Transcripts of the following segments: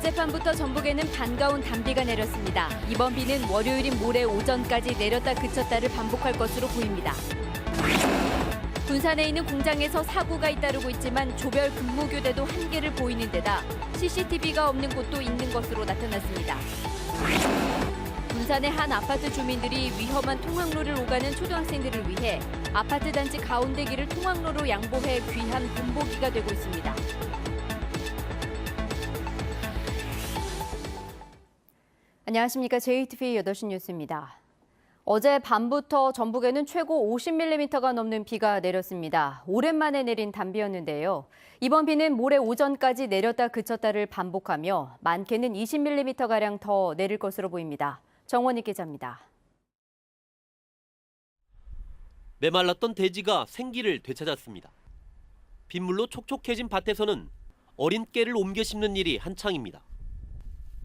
어젯밤부터 전북에는 반가운 단비가 내렸습니다. 이번 비는 월요일인 모레 오전까지 내렸다 그쳤다를 반복할 것으로 보입니다. 군산에 있는 공장에서 사고가 잇따르고 있지만 조별 근무 교대도 한계를 보이는 데다 CCTV가 없는 곳도 있는 것으로 나타났습니다. 군산의 한 아파트 주민들이 위험한 통학로를 오가는 초등학생들을 위해 아파트 단지 가운데 길을 통학로로 양보해 귀한 본보기가 되고 있습니다. 안녕하십니까. JTV 8시 뉴스입니다. 어제 밤부터 전북에는 최고 50mm가 넘는 비가 내렸습니다. 오랜만에 내린 단비였는데요. 이번 비는 모레 오전까지 내렸다 그쳤다를 반복하며 많게는 20mm가량 더 내릴 것으로 보입니다. 정원희 기자입니다. 메말랐던 대지가 생기를 되찾았습니다. 빗물로 촉촉해진 밭에서는 어린 깨를 옮겨 심는 일이 한창입니다.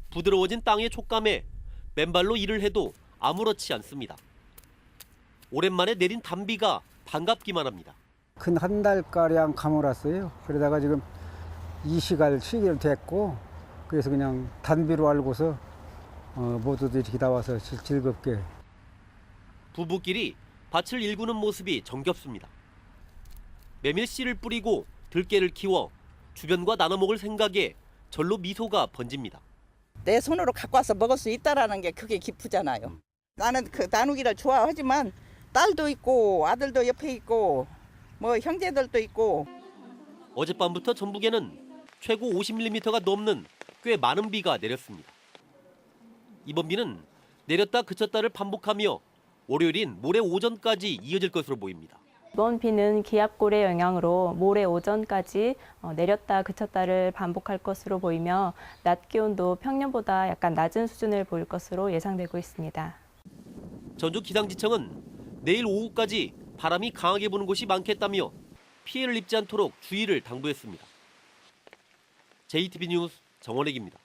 부드러워진 땅의 촉감에 맨발로 일을 해도 아무렇지 않습니다. 오랜만에 내린 단비가 반갑기만 합니다. 근 한 달가량 가물었어요. 그러다가 지금 2시간 됐고 그래서 그냥 단비로 알고서 모두들 이렇게 나와서 즐겁게. 부부끼리 밭을 일구는 모습이 정겹습니다. 메밀씨를 뿌리고 들깨를 키워 주변과 나눠 먹을 생각에 절로 미소가 번집니다. 내 손으로 갖고 와서 먹을 수 있다라는 게 그게 기쁘잖아요. 나는 그 나누기를 좋아하지만 딸도 있고 아들도 옆에 있고 뭐 형제들도 있고. 어젯밤부터 전북에는 최고 50mm가 넘는 꽤 많은 비가 내렸습니다. 이번 비는 내렸다 그쳤다를 반복하며 월요일인 모레 오전까지 이어질 것으로 보입니다. 이번 비는 기압골의 영향으로 모레 오전까지 내렸다 그쳤다를 반복할 것으로 보이며 낮 기온도 평년보다 약간 낮은 수준을 보일 것으로 예상되고 있습니다. 전주기상지청은 내일 오후까지 바람이 강하게 부는 곳이 많겠다며 피해를 입지 않도록 주의를 당부했습니다. JTB 뉴스 정원익입니다.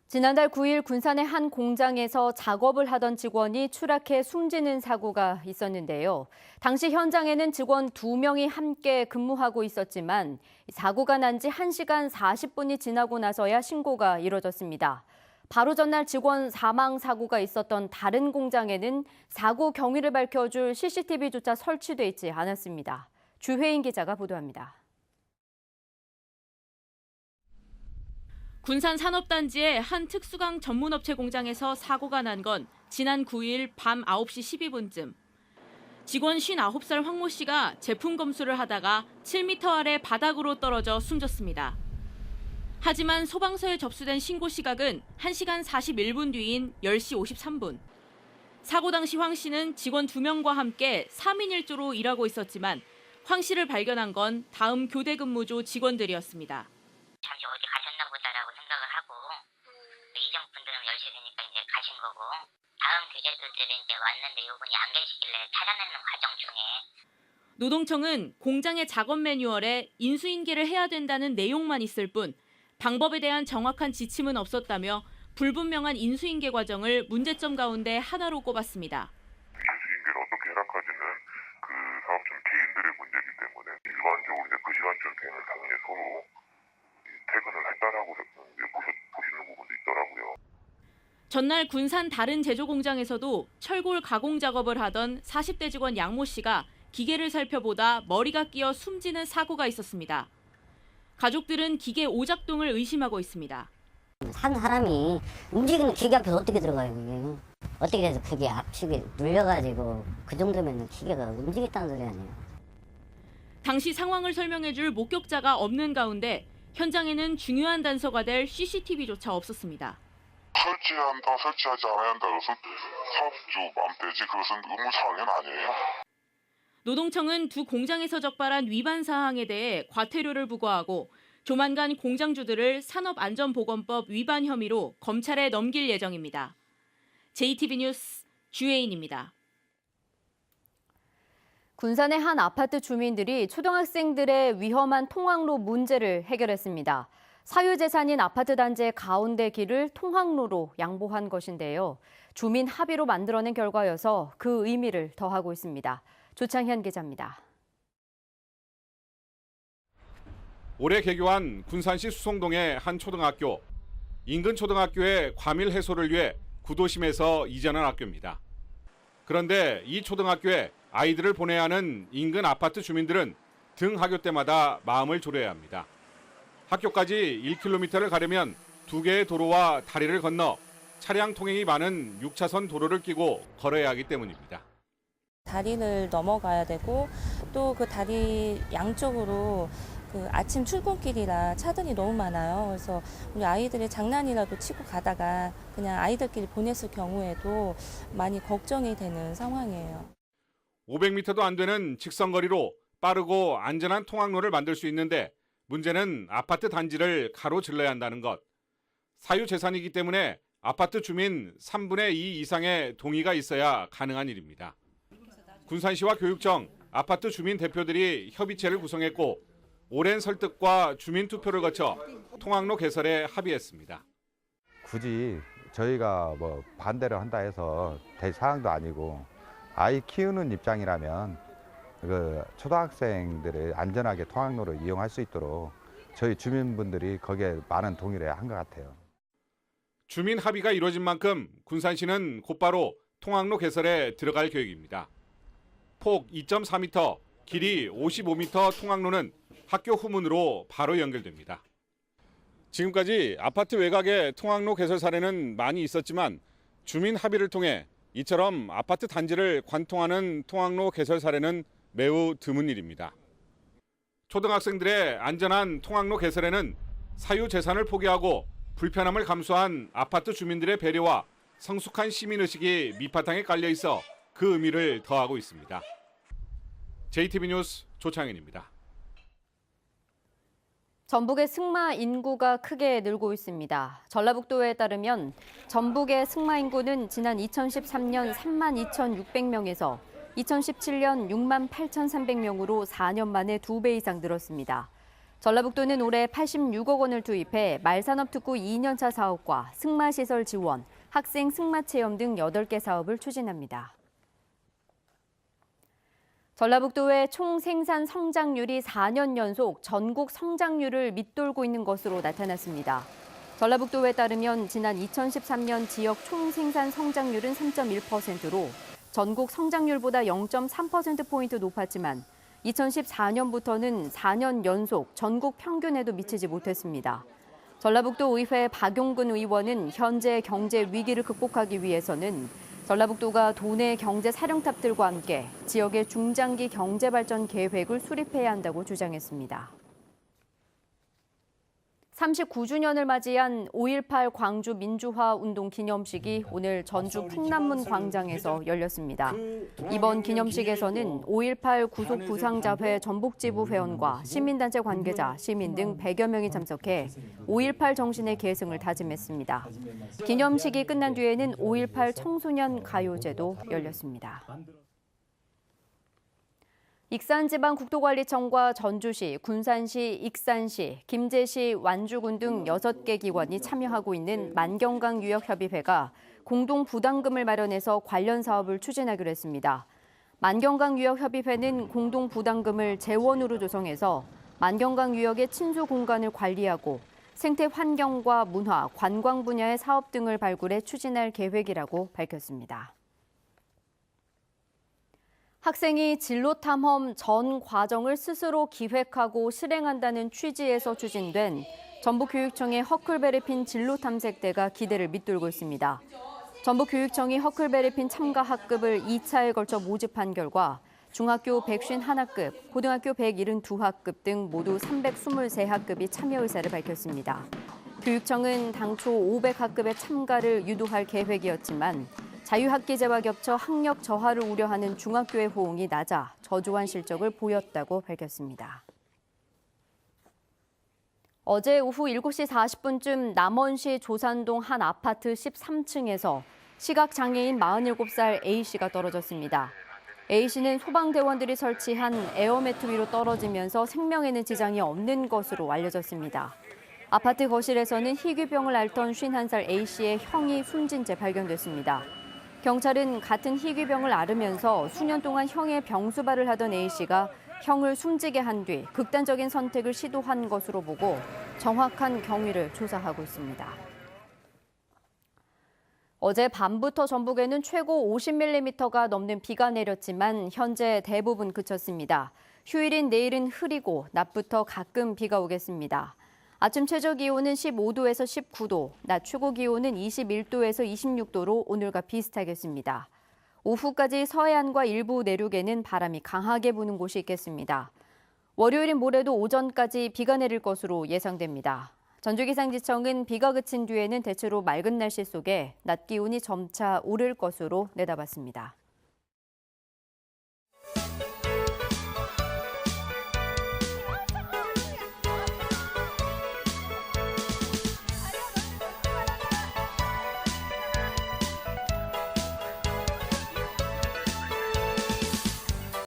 지난달 9일 군산의 한 공장에서 작업을 하던 직원이 추락해 숨지는 사고가 있었는데요. 당시 현장에는 직원 2명이 함께 근무하고 있었지만 사고가 난 지 1시간 40분이 지나고 나서야 신고가 이뤄졌습니다. 바로 전날 직원 사망 사고가 있었던 다른 공장에는 사고 경위를 밝혀줄 CCTV조차 설치돼 있지 않았습니다. 주혜인 기자가 보도합니다. 군산 산업단지의 한 특수강 전문업체 공장에서 사고가 난 건 지난 9일 밤 9시 12분쯤. 직원 59살 황 모 씨가 제품 검수를 하다가 7m 아래 바닥으로 떨어져 숨졌습니다. 하지만 소방서에 접수된 신고 시각은 1시간 41분 뒤인 10시 53분. 사고 당시 황 씨는 직원 2명과 함께 3인 1조로 일하고 있었지만 황 씨를 발견한 건 다음 교대 근무조 직원들이었습니다. 잠시 어디 가셨나 보다라고 생각을 하고 이전 분들은 10시 되니까 이제 가신 거고 다음 교재들이 이제 왔는데 이분이 안 계시길래 찾아내는 과정 중에. 노동청은 공장의 작업 매뉴얼에 인수인계를 해야 된다는 내용만 있을 뿐 방법에 대한 정확한 지침은 없었다며 불분명한 인수인계 과정을 문제점 가운데 하나로 꼽았습니다. 인수인계를 어떻게 해락하지는 그 사업장 개인들의 문제이기 때문에 일반적으로 이제 그 시간쯤 되면 당연히 서로 퇴근을 했다라고 보시는 부분도 있더라고요. 전날 군산 다른 제조 공장에서도 철골 가공 작업을 하던 40대 직원 양 모 씨가 기계를 살펴보다 머리가 끼어 숨지는 사고가 있었습니다. 가족들은 기계 오작동을 의심하고 있습니다. 한 사람이 움직이는 기계 앞에 어떻게 들어가요, 그게? 어떻게 해서 그게 압축이 눌려가지고 그 정도면 기계가 움직였다는 소리 아니에요? 당시 상황을 설명해줄 목격자가 없는 가운데 현장에는 중요한 단서가 될 CCTV조차 없었습니다. 설치한다, 설치하지 않아야 한다. 그것은 사업주 맘대지. 그것은 의무사항은 아니에요. 노동청은 두 공장에서 적발한 위반 사항에 대해 과태료를 부과하고 조만간 공장주들을 산업안전보건법 위반 혐의로 검찰에 넘길 예정입니다. JTB 뉴스 주혜인입니다. 군산의 한 아파트 주민들이 초등학생들의 위험한 통학로 문제를 해결했습니다. 사유재산인 아파트 단지의 가운데 길을 통학로로 양보한 것인데요. 주민 합의로 만들어낸 결과여서 그 의미를 더하고 있습니다. 조창현 기자입니다. 올해 개교한 군산시 수송동의 한 초등학교. 인근 초등학교의 과밀 해소를 위해 구도심에서 이전한 학교입니다. 그런데 이 초등학교에 아이들을 보내야 하는 인근 아파트 주민들은 등하교 때마다 마음을 졸여야 합니다. 학교까지 1km를 가려면 2개의 도로와 다리를 건너 차량 통행이 많은 6차선 도로를 끼고 걸어야 하기 때문입니다. 다리를 넘어가야 되고 또 그 다리 양쪽으로 그 아침 출근길이라 차들이 너무 많아요. 그래서 우리 아이들이 장난이라도 치고 가다가 그냥 아이들끼리 보냈을 경우에도 많이 걱정이 되는 상황이에요. 500m도 안 되는 직선거리로 빠르고 안전한 통학로를 만들 수 있는데 문제는 아파트 단지를 가로질러야 한다는 것. 사유재산이기 때문에 아파트 주민 3분의 2 이상의 동의가 있어야 가능한 일입니다. 군산시와 교육청, 아파트 주민 대표들이 협의체를 구성했고 오랜 설득과 주민 투표를 거쳐 통학로 개설에 합의했습니다. 굳이 저희가 뭐 반대를 한다 해서 될 사항도 아니고 아이 키우는 입장이라면 그 초등학생들을 안전하게 통학로를 이용할 수 있도록 저희 주민분들이 거기에 많은 동의를 한 것 같아요. 주민 합의가 이루어진 만큼 군산시는 곧바로 통학로 개설에 들어갈 계획입니다. 폭 2.4m, 길이 55m 통학로는 학교 후문으로 바로 연결됩니다. 지금까지 아파트 외곽의 통학로 개설 사례는 많이 있었지만 주민 합의를 통해 이처럼 아파트 단지를 관통하는 통학로 개설 사례는 매우 드문 일입니다. 초등학생들의 안전한 통학로 개설에는 사유재산을 포기하고 불편함을 감수한 아파트 주민들의 배려와 성숙한 시민의식이 밑바탕에 깔려 있어 그 의미를 더하고 있습니다. JTB 뉴스 조창현입니다. 전북의 승마 인구가 크게 늘고 있습니다. 전라북도에 따르면 전북의 승마 인구는 지난 2013년 32,600명에서 2017년 68,300명으로 4년 만에 2배 이상 늘었습니다. 전라북도는 올해 86억 원을 투입해 말산업 특구 2년차 사업과 승마시설 지원, 학생 승마체험 등 8개 사업을 추진합니다. 전라북도의 총 생산 성장률이 4년 연속 전국 성장률을 밑돌고 있는 것으로 나타났습니다. 전라북도에 따르면 지난 2013년 지역 총 생산 성장률은 3.1%로 전국 성장률보다 0.3%포인트 높았지만 2014년부터는 4년 연속 전국 평균에도 미치지 못했습니다. 전라북도 의회 박용근 의원은 현재 경제 위기를 극복하기 위해서는 전라북도가 도내 경제 사령탑들과 함께 지역의 중장기 경제 발전 계획을 수립해야 한다고 주장했습니다. 39주년을 맞이한 5.18 광주 민주화 운동 기념식이 오늘 전주 풍남문 광장에서 열렸습니다. 이번 기념식에서는 5.18 구속 부상자회 전북지부 회원과 시민단체 관계자, 시민 등 100여 명이 참석해 5.18 정신의 계승을 다짐했습니다. 기념식이 끝난 뒤에는 5.18 청소년 가요제도 열렸습니다. 익산지방국토관리청과 전주시, 군산시, 익산시, 김제시, 완주군 등 6개 기관이 참여하고 있는 만경강유역협의회가 공동 부담금을 마련해서 관련 사업을 추진하기로 했습니다. 만경강유역협의회는 공동 부담금을 재원으로 조성해서 만경강유역의 친수 공간을 관리하고 생태 환경과 문화, 관광 분야의 사업 등을 발굴해 추진할 계획이라고 밝혔습니다. 학생이 진로 탐험 전 과정을 스스로 기획하고 실행한다는 취지에서 추진된 전북교육청의 허클베리핀 진로 탐색대가 기대를 밑돌고 있습니다. 전북교육청이 허클베리핀 참가 학급을 2차에 걸쳐 모집한 결과 중학교 151학급, 고등학교 172학급 등 모두 323학급이 참여 의사를 밝혔습니다. 교육청은 당초 500학급의 참가를 유도할 계획이었지만 자유학기제와 겹쳐 학력 저하를 우려하는 중학교의 호응이 낮아 저조한 실적을 보였다고 밝혔습니다. 어제 오후 7시 40분쯤 남원시 조산동 한 아파트 13층에서 시각장애인 47살 A씨가 떨어졌습니다. A씨는 소방대원들이 설치한 에어매트 위로 떨어지면서 생명에는 지장이 없는 것으로 알려졌습니다. 아파트 거실에서는 희귀병을 앓던 51살 A씨의 형이 숨진 채 발견됐습니다. 경찰은 같은 희귀병을 앓으면서 수년 동안 형의 병수발을 하던 A씨가 형을 숨지게 한 뒤 극단적인 선택을 시도한 것으로 보고 정확한 경위를 조사하고 있습니다. 어제 밤부터 전북에는 최고 50mm가 넘는 비가 내렸지만 현재 대부분 그쳤습니다. 휴일인 내일은 흐리고 낮부터 가끔 비가 오겠습니다. 아침 최저 기온은 15도에서 19도, 낮 최고 기온은 21도에서 26도로 오늘과 비슷하겠습니다. 오후까지 서해안과 일부 내륙에는 바람이 강하게 부는 곳이 있겠습니다. 월요일인 모레도 오전까지 비가 내릴 것으로 예상됩니다. 전주기상지청은 비가 그친 뒤에는 대체로 맑은 날씨 속에 낮 기온이 점차 오를 것으로 내다봤습니다.